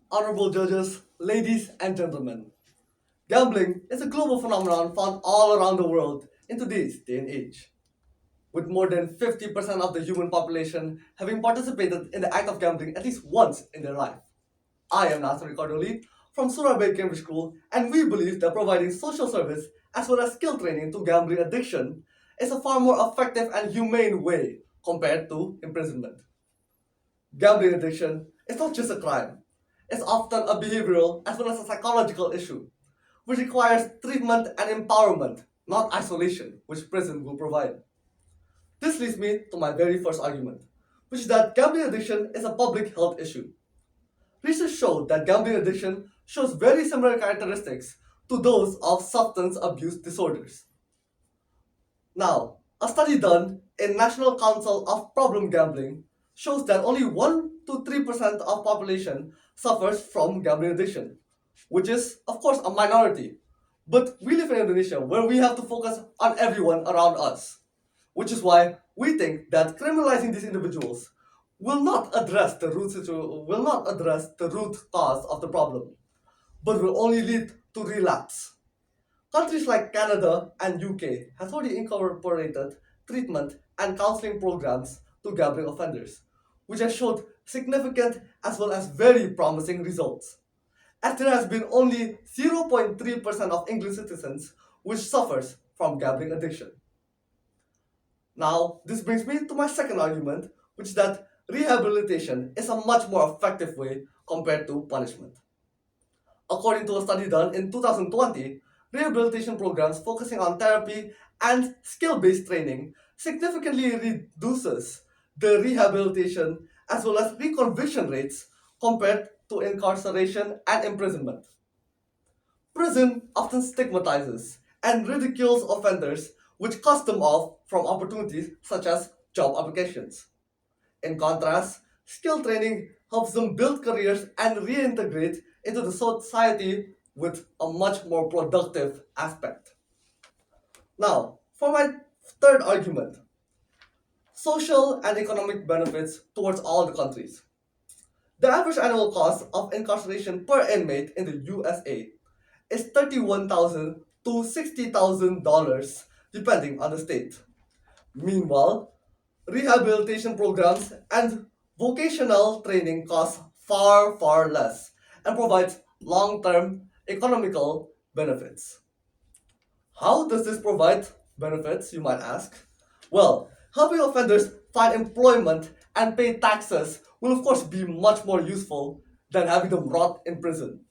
Honorable judges, ladies and gentlemen, gambling is a global phenomenon found all around the world in today's day and age. With more than 50% of the human population having participated in the act of gambling at least once in their life. I am Nahason from Surabaya Cambridge School, and we believe that providing social service as well as skill training to gambling addiction is a far more effective and humane way compared to imprisonment. Gambling addiction is not just a crime, it's often a behavioral as well as a psychological issue, which requires treatment and empowerment, not isolation, which prison will provide. This leads me to my very first argument, which is that gambling addiction is a public health issue. Research showed that gambling addiction shows very similar characteristics to those of substance abuse disorders. Now, a study done in National Council of Problem Gambling shows that only 1 to 3% of population suffers from gambling addiction, which is of course a minority. But we live in Indonesia where we have to focus on everyone around us, which is why we think that criminalizing these individuals will not address the root cause of the problem, but will only lead to relapse. Countries like Canada and UK has already incorporated treatment and counseling programs to gambling offenders, which has showed significant as well as very promising results. As there has been only 0.3% of English citizens which suffers from gambling addiction. Now, this brings me to my second argument, which is that rehabilitation is a much more effective way compared to punishment. According to a study done in 2020, rehabilitation programs focusing on therapy and skill-based training significantly reduces the rehabilitation as well as reconviction rates compared to incarceration and imprisonment. Prison often stigmatizes and ridicules offenders, which cuts them off from opportunities such as job applications. In contrast, skill training helps them build careers and reintegrate into the society with a much more productive aspect. Now, for my third argument, social and economic benefits towards all the countries. The average annual cost of incarceration per inmate in the USA is $31,000 to $60,000 depending on the state. Meanwhile, rehabilitation programs and vocational training cost far less and provides long-term economical benefits. How does this provide benefits, you might ask? Well, helping offenders find employment and pay taxes will of course be much more useful than having them rot in prison.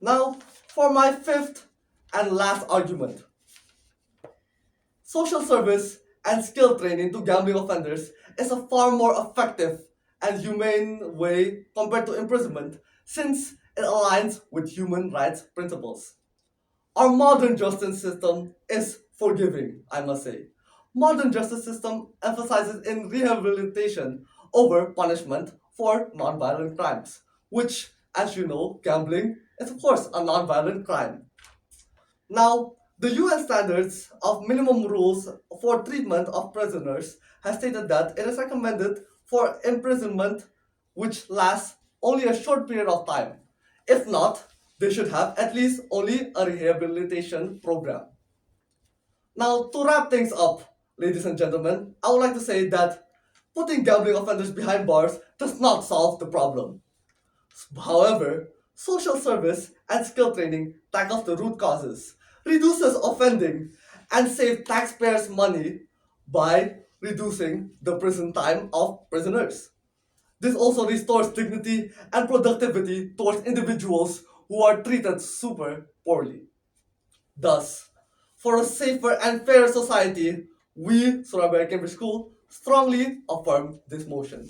Now, for my fifth and last argument. Social service and skill training to gambling offenders is a far more effective and humane way compared to imprisonment since it aligns with human rights principles. Our modern justice system is forgiving, I must say. Modern justice system emphasizes in rehabilitation over punishment for non-violent crimes, which, as you know, gambling is of course a non-violent crime. Now, the UN standards of minimum rules for treatment of prisoners has stated that it is recommended for imprisonment which lasts only a short period of time. If not, they should have at least only a rehabilitation program. Now, to wrap things up, ladies and gentlemen, I would like to say that putting gambling offenders behind bars does not solve the problem. However, social service and skill training tackles the root causes, reduces offending, and save taxpayers' money by reducing the prison time of prisoners. This also restores dignity and productivity towards individuals who are treated super poorly. Thus, for a safer and fairer society, we, Surabaya Cambridge School, strongly affirm this motion.